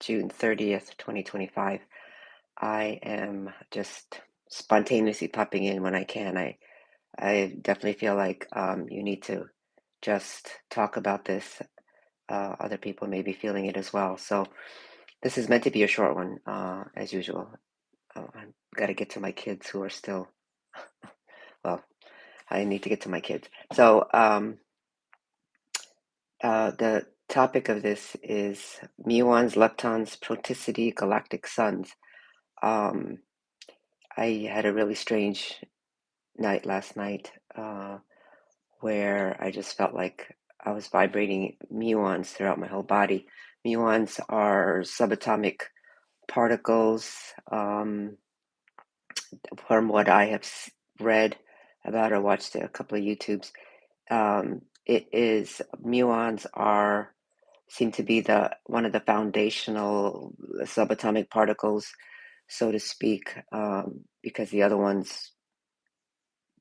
June 30th, 2025. I am just spontaneously popping in when I can. I definitely feel like you need to just talk about this. Other people may be feeling it as well. So this is meant to be a short one, as usual. I've got to get to my kids who are still, well, I need to get to my kids. So the topic of this is Muons, Leptons, Proticity, Galactic Suns. Um, I had a really strange night last night where I just felt like I was vibrating muons throughout my whole body. Muons are subatomic particles. From what I have read about or watched a couple of YouTubes, muons are seem to be the one of the foundational subatomic particles, so to speak, because the other ones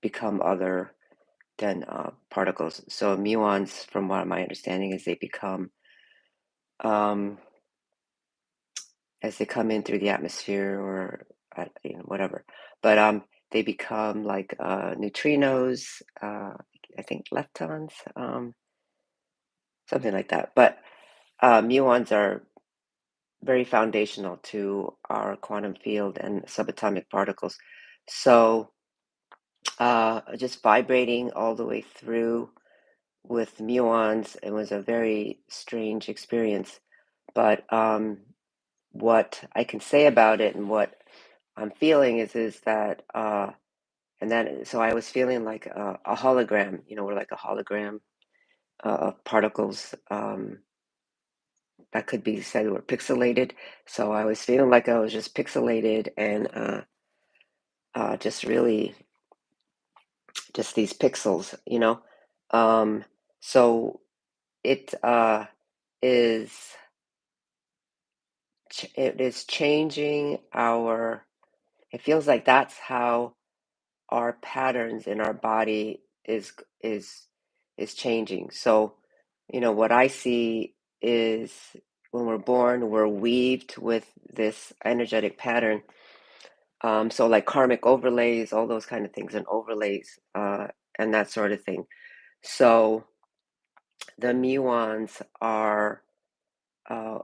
become other than particles. So muons, from what my understanding is, they become as they come in through the atmosphere or whatever, but they become like neutrinos. I think leptons, something like that. But muons are very foundational to our quantum field and subatomic particles. So just vibrating all the way through with muons, it was a very strange experience. But what I can say about it and what I'm feeling is that so I was feeling like a hologram, or like a hologram of particles that could be said were pixelated. So I was feeling like I was just pixelated and just really just these pixels. So it is it is changing our. It feels like that's how our patterns in our body is is changing. So, what I see is when we're born, we're weaved with this energetic pattern. So like karmic overlays, all those kind of things, and overlays, and that sort of thing. So the muons are uh,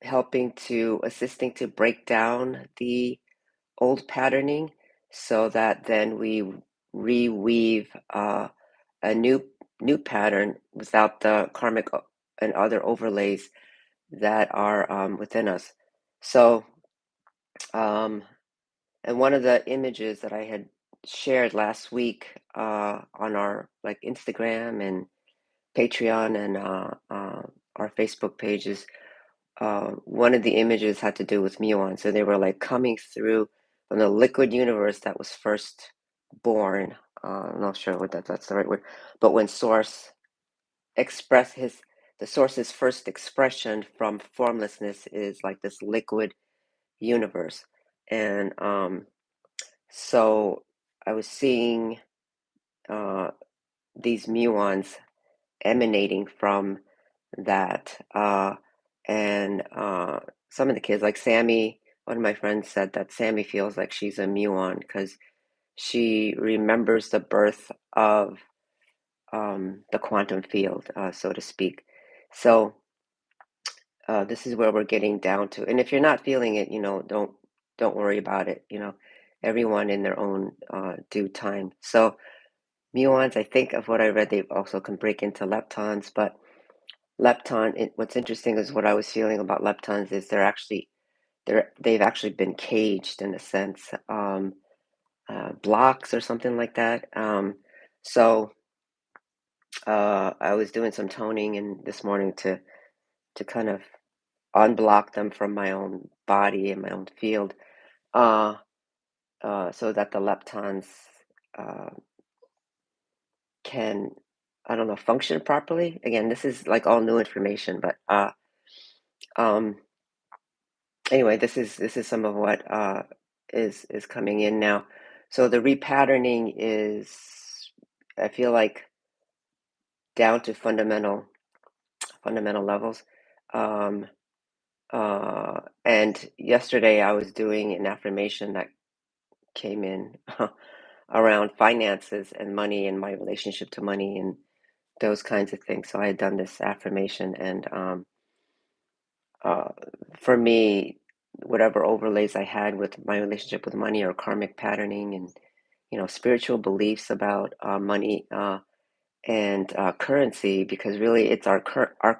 assisting to break down the old patterning so that then we reweave a new pattern without the karmic and other overlays that are within us. So, and one of the images that I had shared last week on our like Instagram and Patreon and our Facebook pages, one of the images had to do with muons. So they were like coming through from the liquid universe that was first born. I'm not sure what that's the right word, but when Source expressed the Source's first expression from formlessness is like this liquid universe, and so I was seeing these muons emanating from that. And some of the kids, like Sammy, one of my friends said that Sammy feels like she's a muon because she remembers the birth of the quantum field, so to speak. So this is where we're getting down to. And if you're not feeling it, don't worry about it. Everyone in their own due time. So muons, I think of what I read, they also can break into leptons, but what's interesting is what I was feeling about leptons is they've actually been caged in a sense, blocks or something like that. So I was doing some toning this morning to kind of unblock them from my own body and my own field, uh, so that the leptons uh, can, I don't know, function properly. Again, this is like all new information, but um, anyway, this is some of what is coming in now. So the repatterning is, I feel like, down to fundamental levels. Um, and yesterday I was doing an affirmation that came in around finances and money and my relationship to money and those kinds of things. So I had done this affirmation, and uh, for me, whatever overlays I had with my relationship with money or karmic patterning and spiritual beliefs about money and currency, because really it's our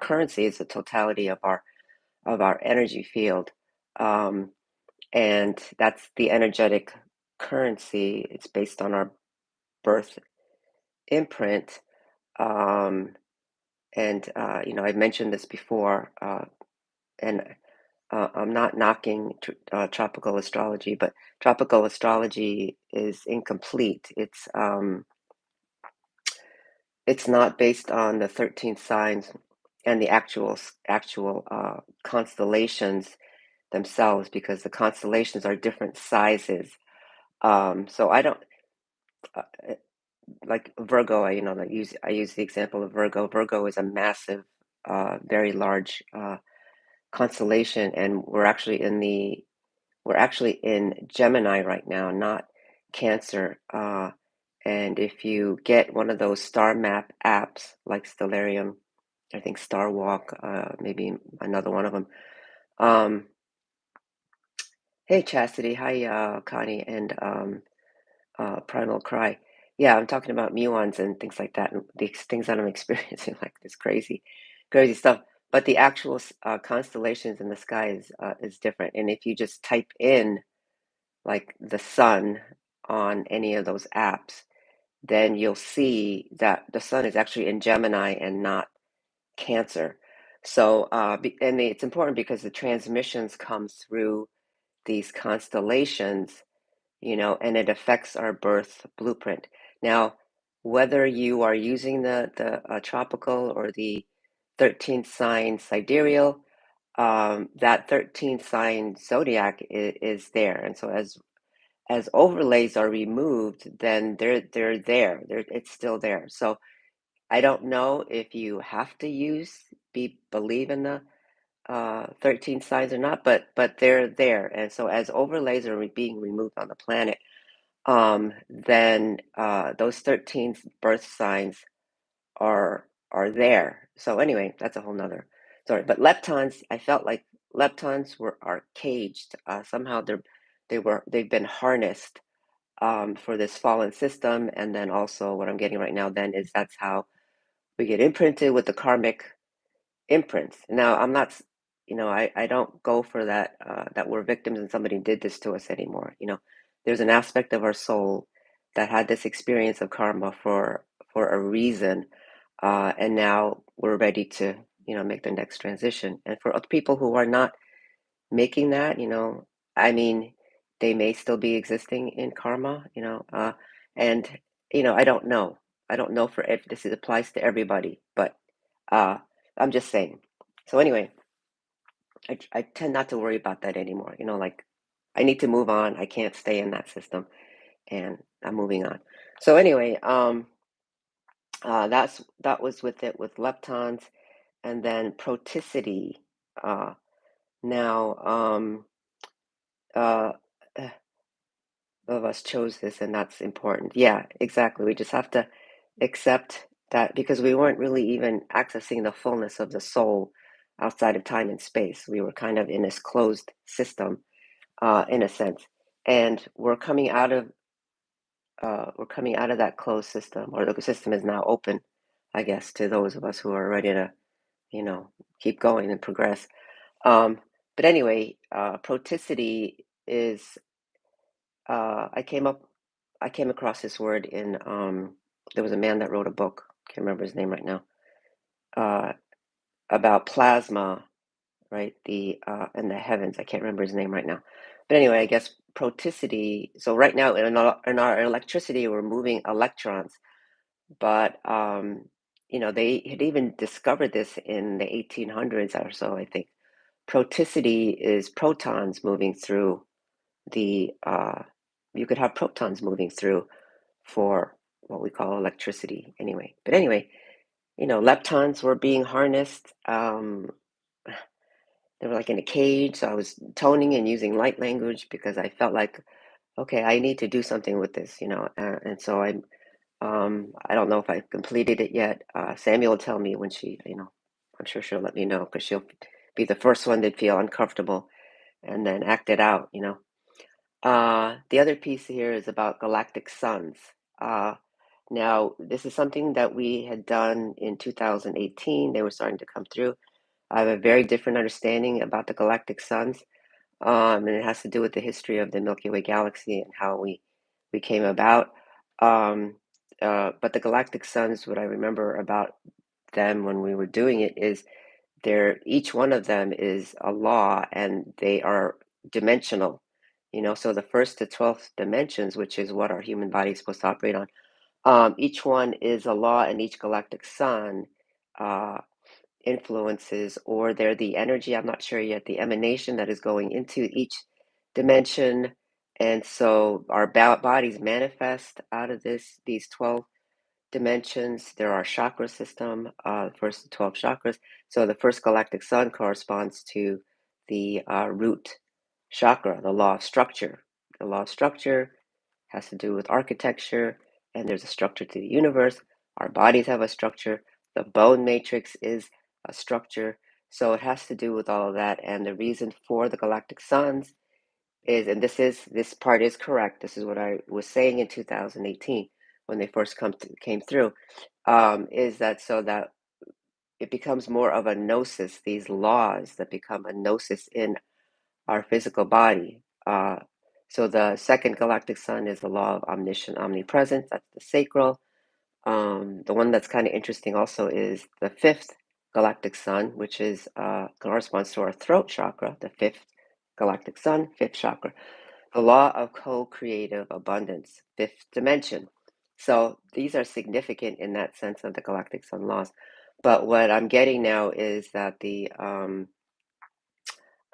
currency is the totality of our energy field, um, and that's the energetic currency. It's based on our birth imprint, um, and I've mentioned this before, and I'm not knocking tropical astrology, but tropical astrology is incomplete. It's not based on the 13 signs and the actual constellations themselves, because the constellations are different sizes. So I don't like Virgo. I use the example of Virgo. Virgo is a massive, very large constellation, and we're actually in Gemini right now, not Cancer. And if you get one of those star map apps like Stellarium, I think Star Walk, maybe another one of them. Hey, Chastity. Hi, Connie and Primal Cry. Yeah, I'm talking about muons and things like that, and these things that I'm experiencing, like this crazy stuff. But the actual constellations in the sky is different. And if you just type in like the sun on any of those apps, then you'll see that the sun is actually in Gemini and not Cancer. So, and it's important because the transmissions come through these constellations, and it affects our birth blueprint. Now, whether you are using the tropical or the 13th sign sidereal, that 13th sign zodiac is there, and so as overlays are removed, then they're there. It's still there. So I don't know if you have to believe in the 13 signs or not, but they're there. And so as overlays are being removed on the planet, then those 13 birth signs are there. So anyway, that's a whole nother story. But leptons, I felt like leptons are caged. Somehow they've been harnessed for this fallen system. And then also what I'm getting right now then is that's how we get imprinted with the karmic imprints. Now, I'm not, I don't go for that, that we're victims and somebody did this to us anymore. There's an aspect of our soul that had this experience of karma for a reason, and now we're ready to, make the next transition. And for other people who are not making that, I mean, they may still be existing in karma, and I don't know. I don't know for if this applies to everybody, but uh, I'm just saying. So anyway, I tend not to worry about that anymore. Like I need to move on. I can't stay in that system, and I'm moving on. So anyway, that was with leptons, and then proticity. Now, uh, of us chose this, and that's important. Yeah, exactly. We just have to accept that because we weren't really even accessing the fullness of the soul outside of time and space. We were kind of in this closed system, in a sense, and we're coming out of that closed system, or the system is now open, I guess, to those of us who are ready to, keep going and progress. But anyway, proticity is I came across this word in there was a man that wrote a book, can't remember his name right now, uh, about plasma, right? The in the heavens. I can't remember his name right now. But anyway, I guess proticity. So right now in our electricity, we're moving electrons, but they had even discovered this in the 1800s or so, I think. Proticity is protons moving through the you could have protons moving through for what we call electricity anyway. But anyway, leptons were being harnessed. they were like in a cage. So I was toning and using light language because I felt like, okay, I need to do something with this, and so I don't know if I've completed it yet. Samuel will tell me when she, I'm sure she'll let me know because she'll be the first one to feel uncomfortable and then act it out. The other piece here is about Galactic Suns. Uh, Now, this is something that we had done in 2018. They were starting to come through. I have a very different understanding about the Galactic Suns, and it has to do with the history of the Milky Way galaxy and how we came about. Um, but the Galactic Suns, what I remember about them when we were doing it is each one of them is a law and they are dimensional. So the first to 12th dimensions, which is what our human body is supposed to operate on, each one is a law, and each galactic sun uh, influences, or they're the energy, I'm not sure yet, the emanation that is going into each dimension. And so our bodies manifest out of these 12 dimensions. There are chakra system, first 12 chakras. So the first galactic sun corresponds to the root chakra, the law of structure. The law of structure has to do with architecture, and there's a structure to the universe. Our bodies have a structure. The bone matrix is a structure. So it has to do with all of that. And the reason for the galactic suns is, and this part is correct. This is what I was saying in 2018 when they first came through, is that so that it becomes more of a gnosis, these laws that become a gnosis in our physical body. So the second galactic sun is the law of omniscient omnipresence. That's the sacral. The one that's kind of interesting also is the fifth galactic sun, which is corresponds to our throat chakra, the fifth galactic sun, fifth chakra. The law of co-creative abundance, fifth dimension. So these are significant in that sense of the galactic sun laws. But what I'm getting now is that the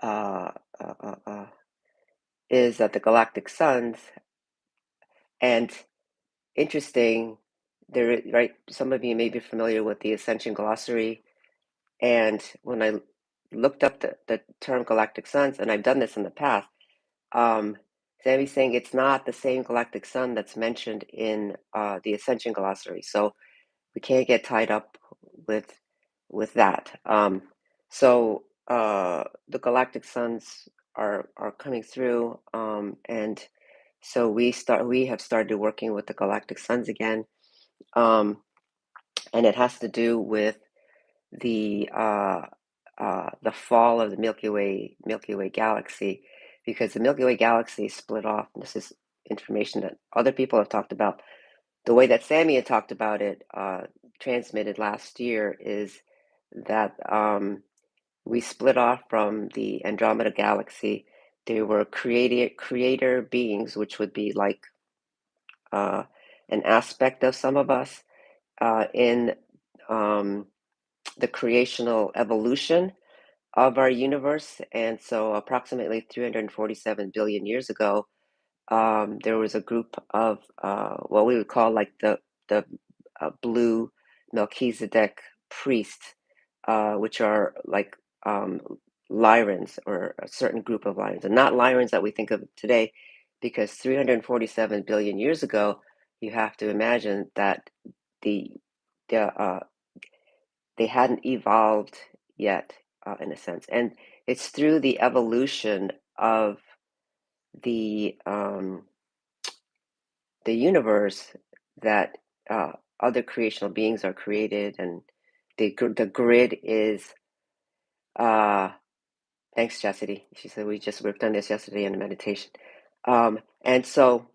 uh, uh, uh, uh, galactic suns, and interesting, there, right? Some of you may be familiar with the ascension glossary, and when I looked up the term galactic suns, and I've done this in the past, Sammy's saying it's not the same galactic sun that's mentioned in the ascension glossary, so we can't get tied up with that. The galactic suns are coming through, and so we have started working with the galactic suns again, and it has to do with the fall of the Milky Way galaxy, because the Milky Way galaxy split off. And this is information that other people have talked about. The way that Sammy had talked about it, transmitted last year, is that we split off from the Andromeda galaxy. They were creator beings, which would be like an aspect of some of us in the creational evolution of our universe. And so approximately 347 billion years ago, there was a group of what we would call like the blue Melchizedek priests, which are like Lyrans, or a certain group of Lyrans, and not Lyrans that we think of today, because 347 billion years ago, you have to imagine that the the they hadn't evolved yet, in a sense, and it's through the evolution of the um, the universe that other creational beings are created, and the grid is. Thanks, Chastity. She said we just worked on this yesterday in a meditation, and so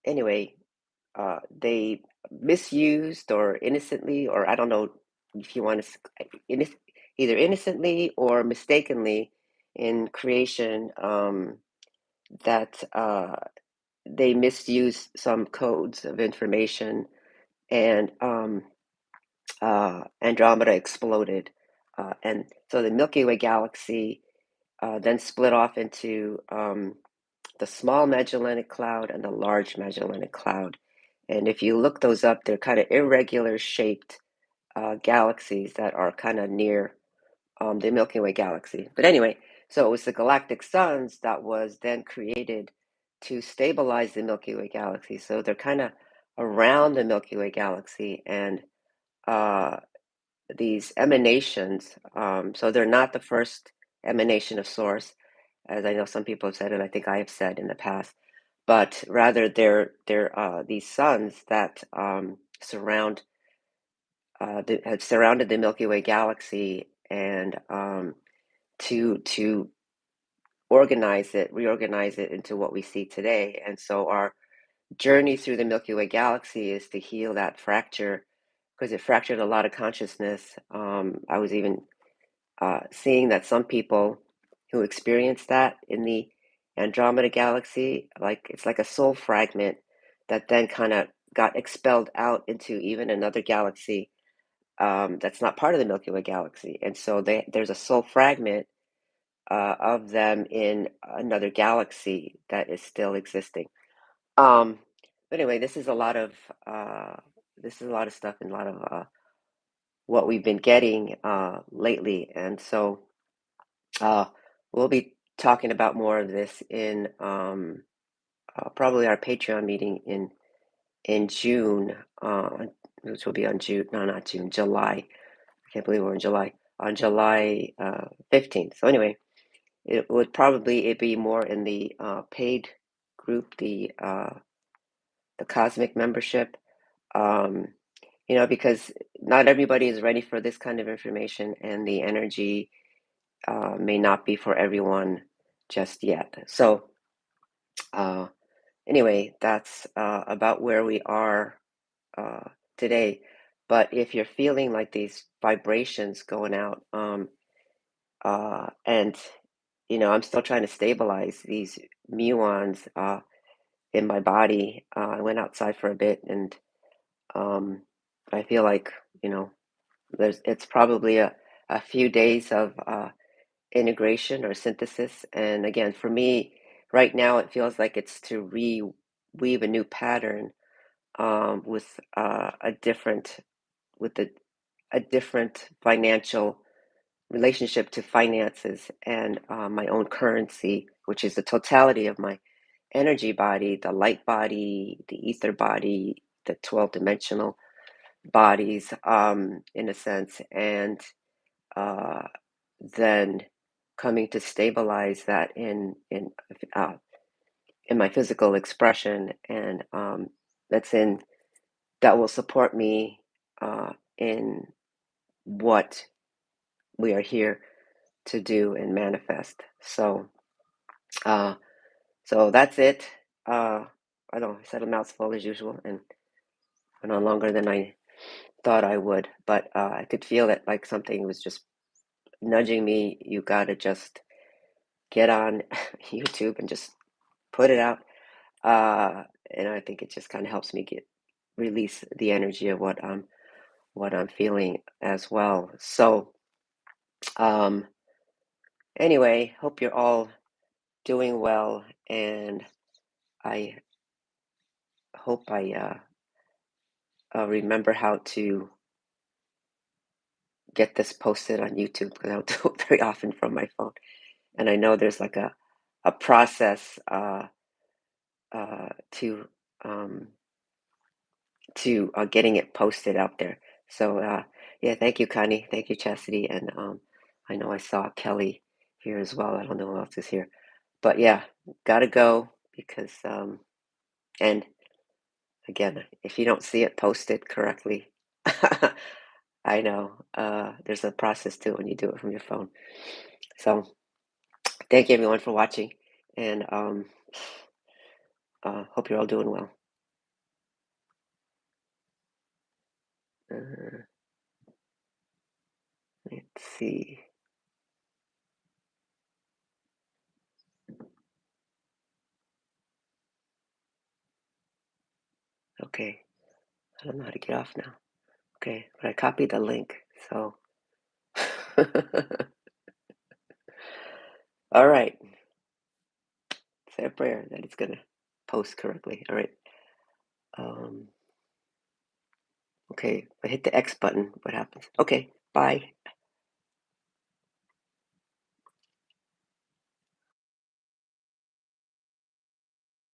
anyway, they misused or innocently, or I don't know if you want to, either innocently or mistakenly in creation, that they misused some codes of information, and Andromeda exploded. And so the Milky Way galaxy then split off into the Small Magellanic Cloud and the Large Magellanic Cloud. And if you look those up, they're kind of irregular shaped galaxies that are kind of near the Milky Way galaxy. But anyway, so it was the galactic suns that was then created to stabilize the Milky Way galaxy. So they're kind of around the Milky Way galaxy, and uh, these emanations, so they're not the first emanation of source, as I know some people have said, and I think I have said in the past, but rather they're these suns that have surrounded the Milky Way galaxy, and to reorganize it into what we see today. And so our journey through the Milky Way galaxy is to heal that fracture, because it fractured a lot of consciousness. I was even seeing that some people who experienced that in the Andromeda galaxy, like it's like a soul fragment that then kind of got expelled out into even another galaxy that's not part of the Milky Way galaxy. And so there's a soul fragment of them in another galaxy that is still existing. Um, but anyway, this is a lot of stuff and a lot of what we've been getting lately, and so we'll be talking about more of this in probably our Patreon meeting in June, which will be on June, no, not June, July. I can't believe we're in July. On July 15th. So anyway, it would probably be more in the paid group, the cosmic membership, because not everybody is ready for this kind of information, and the energy may not be for everyone just yet. So anyway, that's about where we are today. But if you're feeling like these vibrations going out, and I'm still trying to stabilize these muons in my body. I went outside for a bit, and I feel like it's probably a few days of integration or synthesis. And again, for me, right now, it feels like it's to reweave a new pattern with a different financial relationship to finances, and my own currency, which is the totality of my energy body, the light body, the ether body, the 12 dimensional bodies, in a sense, and uh, then coming to stabilize that uh, in my physical expression, and that will support me in what we are here to do and manifest. Uh, so that's it. I don't know, I said a mouthful as usual, and went on longer than I thought I would, but I could feel it, like something was just nudging me. You gotta just get on YouTube and just put it out. And I think it just kind of helps me release the energy of what I'm feeling as well. So anyway, hope you're all doing well, and I hope I remember how to get this posted on YouTube, because I don't do it very often from my phone. And I know there's like a process to getting it posted out there. So yeah, thank you, Connie. Thank you, Chastity. And I know I saw Kelly here as well. I don't know who else is here, but yeah, gotta go, because and again, if you don't see it posted correctly, I know there's a process to it when you do it from your phone. So thank you, everyone, for watching, and hope you're all doing well. Let's see. Okay, I don't know how to get off now. Okay, but I copied the link, so. All right. Say a prayer that it's gonna post correctly. All right. Okay, if I hit the X button, what happens? Okay, bye.